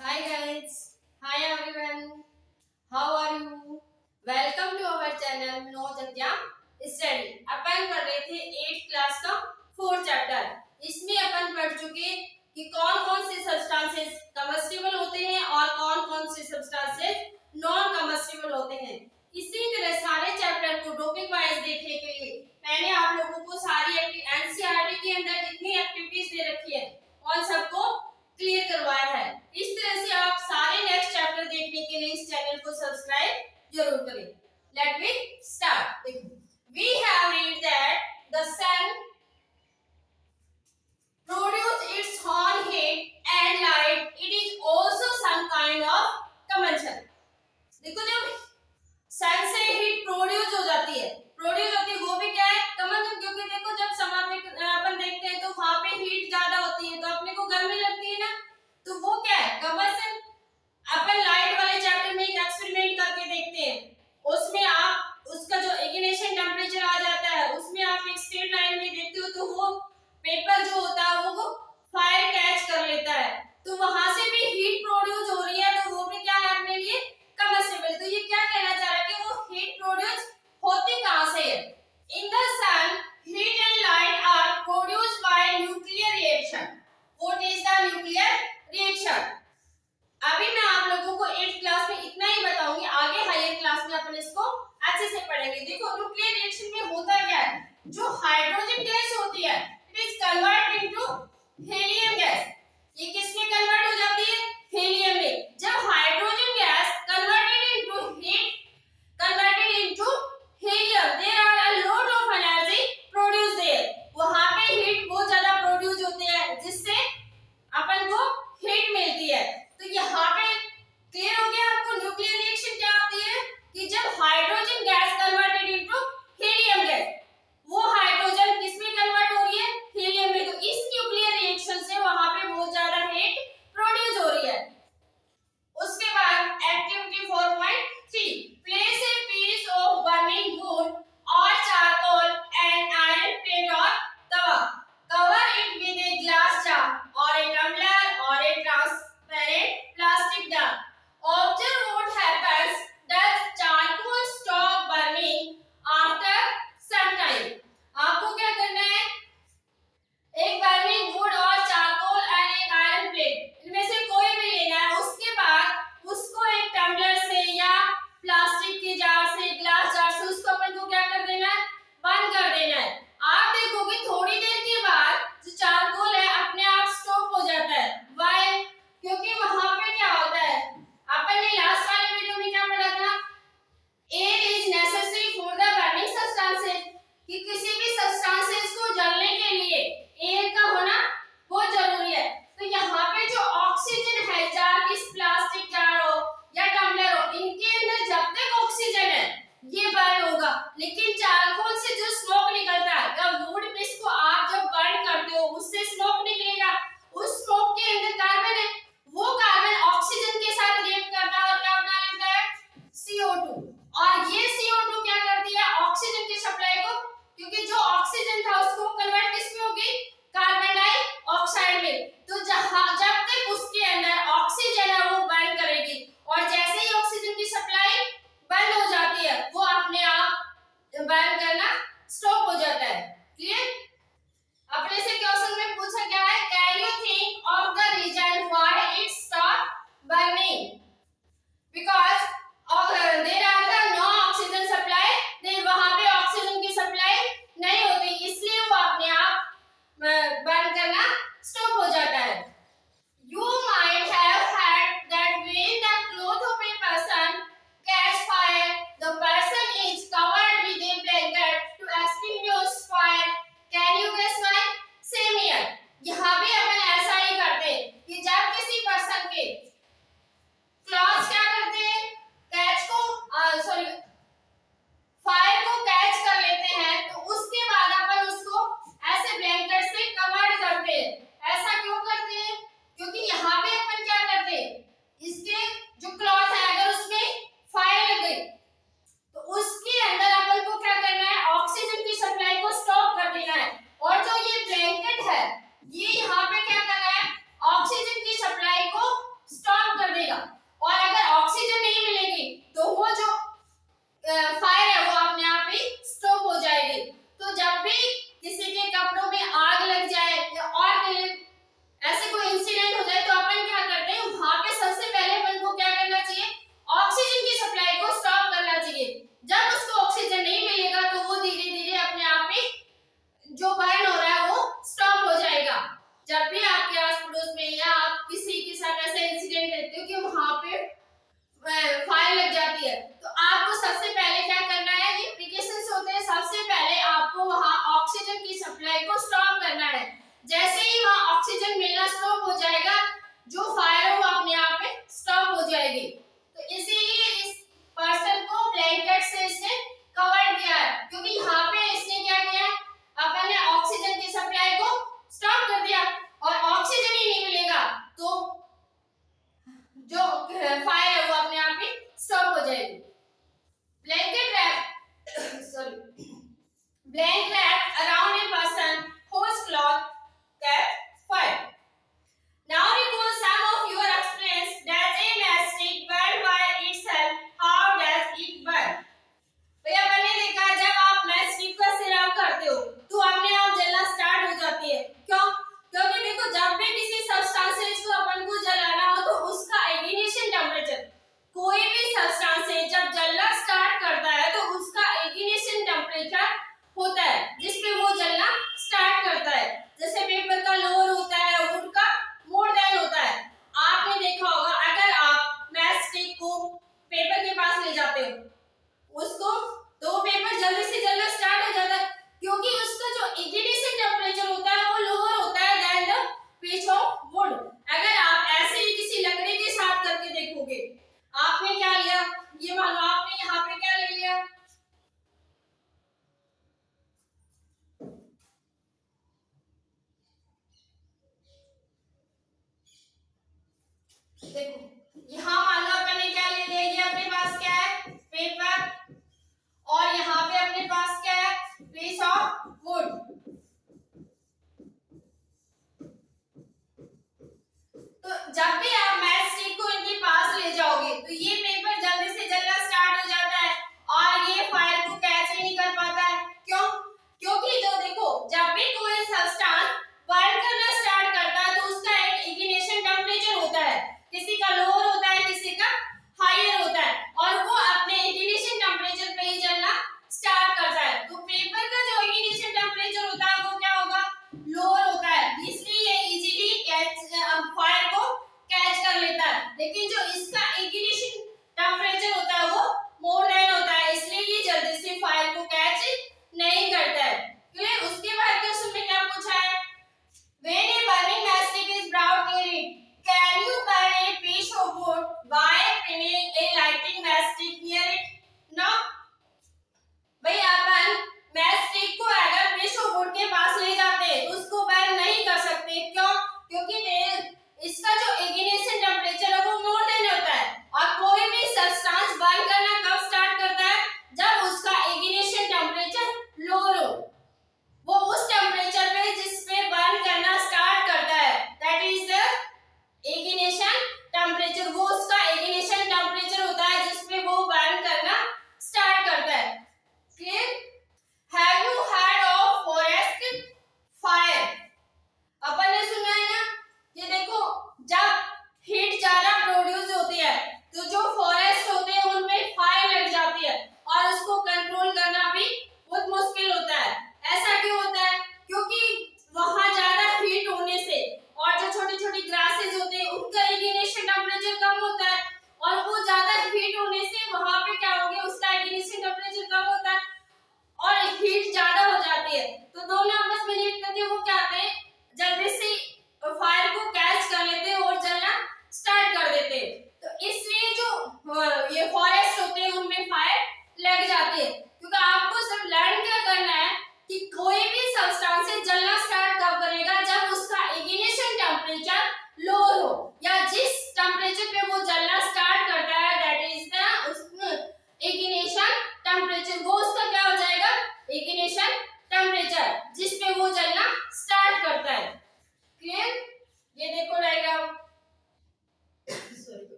Hi guys, hi everyone. How are you? Welcome to our channel नो जज्ञा study. अपन पढ़ रहे थे 8th क्लास का 4th चैप्टर। इसमें अपन पढ़ चुके कि कौन कौन से सब्सटेंसेस कम्बस्टिबल होते हैं और कौन कौन से सब्सटेंसेस नॉन कम्बस्टिबल होते हैं। इसी तरह सारे चैप्टर को टॉपिक वाइज देखने के लिए मैंने आप लोगों को सारी एनसीईआरटी के अंदर जितनी एक्टिविटीज दे रखी है उन सबको क्लियर करवाया है। इस तरह से आप सारे नेक्स्ट चैप्टर देखने के लिए इस चैनल को सब्सक्राइब जरूर करें। Let me start. We have read that the sun produce its own heat and light. It is also some kind of combustion. देखो जब सन से हीट प्रोड्यूस हो जाती है वो भी क्या है कम्बस्शन। क्योंकि देखो जब समय पे अपन देखते हैं तो वहां पे हीट ज्यादा होती है तो अपने को गर्मी लगती है ना, तो वो क्या है कम्बस्शन। अपन लाइट वाले चैप्टर में एक एक्सपेरिमेंट करके देखते हैं, उसमें आप उसका जो इग्निशन टेम्परेचर आ जाता है उसमें आप एक स्ट्रेट लाइन में देखते हो तो वो पेपर जो होता है वो फायर कैच कर लेता है, तो वहां से भी हीट प्रोड्यूस हो रही है, तो वो भी क्या है अपने लिए कम्बस्टिबल। तो ये क्या कहना चाह रहा है कि वो हीट प्रोड्यूस होती कहां से है। In the sun heat and light are produced by nuclear reaction. What is the nuclear reaction? अभी मैं आप लोगों को 8th क्लास में इतना ही बताऊंगी, आगे हायर क्लास में अपन इसको अच्छे से पढ़ेंगे। देखो न्यूक्लियर रिएक्शन में होता क्या है, जो हाइड्रोजन गैस होती है it is convert into helium gas. ये किसमें कन्वर्ट हो जाती है? हीलियम में। जब hydrogen gas converted into helium there are a lot of energy produce there. वहां पे हीट बहुत ज्यादा प्रोड्यूस होते हैं जिससे अपन को हीट मिलती है। तो यहाँ पे क्लियर हो गया आपको न्यूक्लियर रिएक्शन क्या होती है कि जब hydrogen gas converted into helium gas, वो हाइड्रोजन किसमें कन्वर्ट हो रही है? हीलियम में। तो इस न्यूक्लियर रिएक्शन से वहां पे बहुत ज्यादा हीट प्रोड्यूस हो रही है। उसके बाद activity 4.3 place a piece of burning wood और चारकोल एंड आयरन प्लेट और तवा, cover it with a glass jar or a tumbler or a transparent plastic jar. Observe what happens. Does charcoal stop burning after some time? आपको क्या करना है, एक burning wood और charcoal and एक iron plate, इनमें से कोई भी लेना है। उसके बाद उसको एक टम्बलर से या प्लास्टिक के जार से, ग्लास जार से उसको अपन को क्या कर देना है, बंद कर देना है। आप देखोगे थोड़ी देर के बाद जो चारकोल है अपने आप स्टॉप हो जाता है। व्हाई? क्योंकि वहां पे क्या होता है, अपन ने लास्ट वाले वीडियो में क्या पढ़ा था, air is necessary for the burning substances, कि किसी भी सब्सटेंसेस को जलने के लिए एयर का होना बहुत जरूरी है। तो यहाँ पे जो ऑक्सीजन है, जार इस प्लास्टिक जार हो या टम्बलर हो, इनके अंदर जब तक ऑक्सीजन है ये बर्न होगा। लेकिन चारकोल से जो स्मोक निकलता है या वुड पीस को आप जब बर्न करते हो उससे स्मोक निकलेगा, उस स्मोक के अंदर कार्बन है, वो कार्बन ऑक्सीजन के साथ रिएक्ट करता है और क्या बना लेता है, CO2। और ये CO2 क्या करती है, ऑक्सीजन की सप्लाई को, क्योंकि जो ऑक्सीजन था उसको कन्वर्ट किसमें होगी, कार्बन डाइऑक्साइड में। तो जब तक उसके अंदर ऑक्सीजन है वो बर्न करेगी, और जैसे ही ऑक्सीजन की सप्लाई बंद हो जाती है वो अपने आप बर्न करना स्टॉप हो जाता है। क्लियर? अपने से क्वेश्चन में पूछा गया है, can you think of the reason why it stop burning? Because there are the no oxygen supply, there वहां पे ऑक्सीजन की सप्लाई नहीं होती, इसलिए वो अपने आप बर्न करना स्टॉप हो जाता है। You might have heard that when the clothes of a person catch fire, the person is covered with a blanket to extinguish fire. Can you guess why? Same here. यहाँ भी अपन ऐसा ही करते हैं कि जब किसी पर्सन के क्लॉथ्स क्या करते हैं, कैच को फायर को कैच कर लेते हैं, तो उसके बाद अपन उसको ऐसे ब्लैंकेट से कवर करते हैं। ऐसा क्यों करते हैं? जब भी आपके आस पड़ोस में या आप किसी के साथ ऐसा इंसिडेंट देखते हो कि वहां पे फायर लग जाती है, तो आपको सबसे पहले क्या करना है, ये प्रिकॉशंस होते हैं। सबसे पहले आपको वहां ऑक्सीजन की सप्लाई को स्टॉप करना है। जैसे ही वहां ऑक्सीजन मिलना स्टॉप हो जाएगा, जो फायर है वो अपने आप में स्टॉप हो जाएगी। तो इसीलिए इस पर्सन को ब्लैंकेट से इसने कवर किया है, क्योंकि यहाँ पे इसने क्या किया, अपन ने ऑक्सीजन की सप्लाई को स्टॉप कर दिया, और ऑक्सीजन ही नहीं मिलेगा तो जो फायर है वो अपने आप ही स्टॉप हो जाएगी। Blanket wrap blanket wrap around a person whose cloth catch fire. Now recall some of your experience. Does a matchstick burn by itself? How does it burn? भैया मैंने देखा जब आप मैचस्टिक का सिराव करते हो तो अपने आप जलना स्टार्ट हो जाती है। क्यों? क्योंकि देखो जब भी किसी सब्सटेंस को अपन को जलाना हो तो उसका इग्निशन टेम्परेचर, कोई भी सब्सटेंस जब जलना स्टार्ट करता है तो उसका इग्निशन टेम्परेचर होता है जिसपे वो जलना स्टार्ट करता है। जैसे पेपर का लोअर होता है, वुड का मोर देन होता है। आपने देखा होगा अगर आप मैचस्टिक को पेपर के पास ले जाते हो उसको, तो वो पेपर जल्दी से जलना स्टार्ट हो जाता है, क्योंकि उसका जो इग्निशन टेम्परेचर होता है वो लोअर होता है then the pitch of wood. अगर आप ऐसे ही किसी लकड़ी के साथ करके देखोगे, आपने क्या लिया, ये मानो आपने यहाँ पे क्या ले लिया, देखो यहाँ मान लो अपन ने क्या ले लिया, ये अपने पास क्या है, पेपर, और यहाँ पे अपने पास क्या है, पीस ऑफ वुड। तो जब भी आप मैचस्टिक को इनके पास ले जाओगे तो ये पेपर जल्दी से जलना स्टार्ट हो जाता है और ये फायर को कैच ही नहीं कर पाता है। क्यों? क्योंकि जो देखो जब भी कोई सब्सटेंस बर्न करना स्टार्ट करता है तो उसका एक इग्निशन टेम्परेचर होता है, किसी का लोअर होता है किसी का हायर होता है, और वो अपने इग्निशन टेम्परेचर पे ही जलना स्टार्ट करता है। तो पेपर का जो इग्निशन टेम्परेचर होता है वो क्या होगा, लोअर होता है, इसलिए ये इजीली कैच फायर को कैच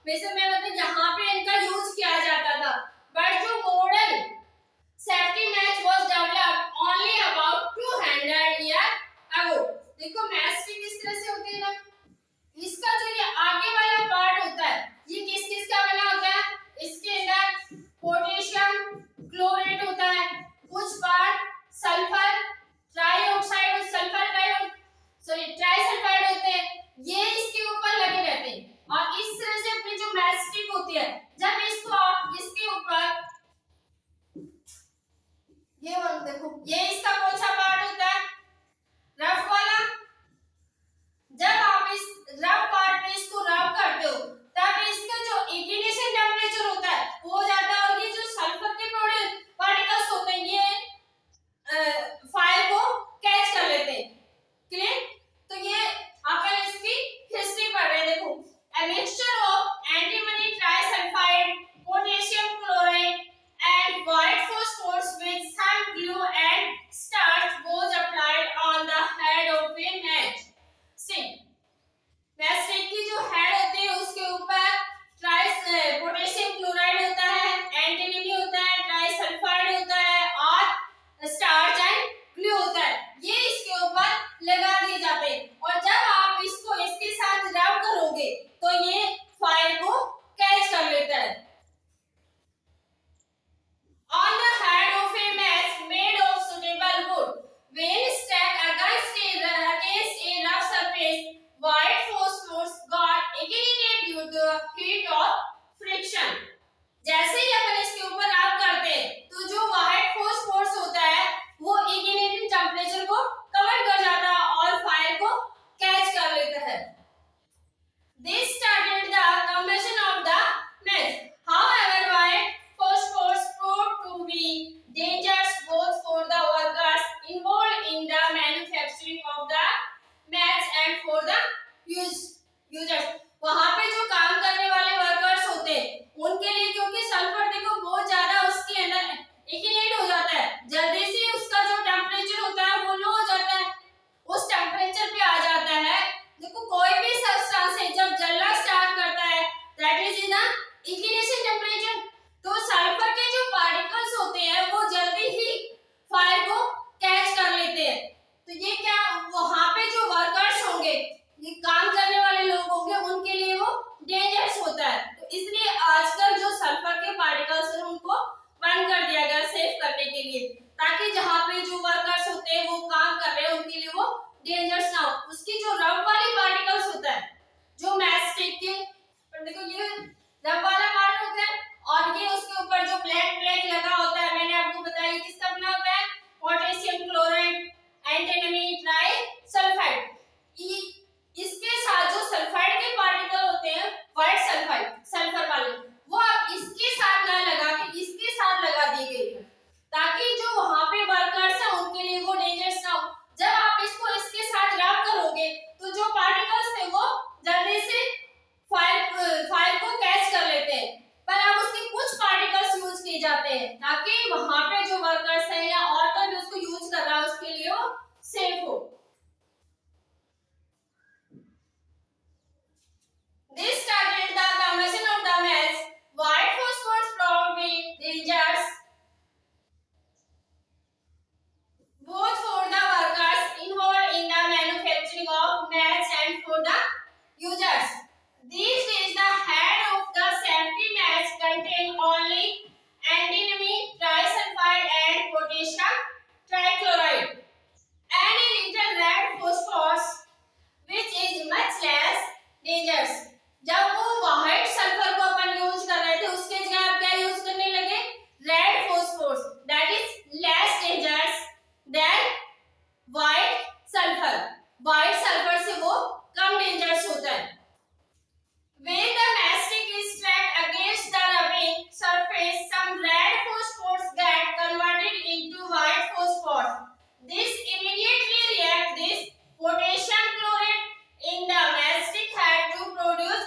वैसे मैं मतलब यहाँ पे इनका यूज किया जाता था, बट जो model safety match was developed only about 200 year ago. देखो मैच की किस तरह से होती है ना, इसका जो ये आगे वाला पार्ट होता है ये किस किस का बना होता है, इसके अंदर पोटेशियम क्लोराइड होता है, कुछ पार्ट सल्फर ट्राइऑक्साइड और सल्फर ट्राइसल्फाइड होते हैं, ये इसके ऊपर लगे रहते हैं। और इस तरह से अपनी जो मैस्टिक होती है, जब इसको आप इसके ऊपर ये वाला देखो, ये इसका कौन सा पार्ट होता है, रफ वाला। जब आप इस रफ पार्ट में इसको रब करते हो तब इसका जो इग्निशन टेम्परेचर होता है वो हो जाता है, और ये जो सल्फर के पार्टिकल्स होते हैं ये फायर को कैच कर लेते हैं। क्लियर? तो ये अपन इसकी हिस्ट्री पढ़ रहे हैं। देखो, a mixture of antimony trisulfide, potassium chloride and white phosphorus with some glue and starch was applied on the head of a match. See, mastic की जो हेड होती है उसके ऊपर पोटेशियम क्लोराइड होता है, एंटीमनी होता है, ट्राइसल्फाइड होता है और स्टार्च एंड ग्लू होता है, ये इसके ऊपर लगा दिए जाते हैं। और जब आप इसको इसके साथ रब करोगे तो ये फायर को कैच कर लेता है। On the head of a match made of suitable wood, when stuck against a rough surface, white phosphorus got ignited due to the heat of friction. जैसे ही अपन इसके ऊपर रब करते हैं तो जो व्हाइट फॉस्फोरस होता है वो इग्निटिंग टेम्परेचर को कवर कर जाता है और फायर को कैच कर लेता है। This started the combustion of the match. However, white phosphorus proved to be dangerous both for the workers involved in the manufacturing of the match and for the users. वहाँ पे जो काम करने वाले वर्कर्स होते हैं उनके लिए, क्योंकि सल्फर देखो बहुत ज्यादा उसके अंदर इग्निट हो जाता है, जल्दी से उसका जो टेम्परेचर होता है वो लो हो जाता है, उस टेम्परेचर पे आ जाता है। देखो कोई भी सब्सटेंस है जब जलना स्टार्ट करता है that is in ignition temperature, तो सल्फर के जो पार्टिकल्स होते हैं वो जल्दी ही फायर को कैच कर लेते हैं। तो ये क्या वहां पे जो वर्कर्स होंगे, ये काम करने वाले लोग होंगे, उनके लिए वो डेंजरस होता है। तो इसलिए आजकल जो सल्फर के पार्टिकल्स हैं उनको बंद कर दिया गया सेव करने के लिए, ताकि जहाँ पे जो वर्कर्स होते हैं वो काम कर रहे हैं उनके लिए वो डेंजरस ना हो। उसकी जो रब वाली पार्टिकल्स होता है जो मैस्टिक के, देखो ये रब वाला पार्ट होता है और ये उसके ऊपर जो ब्लैक ब्लैक लगा होता है, मैंने आपको बताया किसका बना होता है, पोटेशियम क्लोराइड, एंटीमनी ट्राइसल्फाइड। इसके साथ जो सल्फाइड के पार्टिकल होते हैं व्हाइट सल्फाइड सल्फर वाले, वो अब इसके साथ ना लगा के इसके साथ लगा दी गई है, ताकि जो वहां पे वर्कर्स हैं उनके लिए वो डेंजरस ना हो। जब आप इसको इसके साथ रब करोगे तो जो पार्टिकल्स थे वो जल्दी से फायर को कैच कर लेते हैं, पर अब उसके कुछ पार्टिकल्स यूज किए जाते हैं ताकि वहां पे जो वर्कर्स है या और कोई भी उसको यूज कर रहा है उसके लिए वो सेफ हो। This started the combustion of the match. White phosphorus proved to be dangerous both for the workers involved in the manufacturing of match and for the users. These days, the head of the safety match contain only antimony trisulfide and potassium trichloride, and a little red phosphorus, which is much less dangerous. जब वो white sulphur को अपन use कर रहे थे उसके जगह आप क्या यूज करने लगे, red phosphorus, that is less dangerous than white sulphur. White sulphur से वो कम डेंजरस होता है। When the mastic is struck against the rubbing surface, some red phosphorus get converted into white phosphorus. This immediately reacts this potassium chloride in the mastic head to produce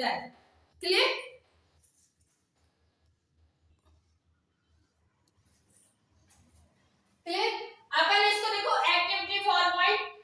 मिलता है। Clear? Clear? अपन इसको देखो activity 4.1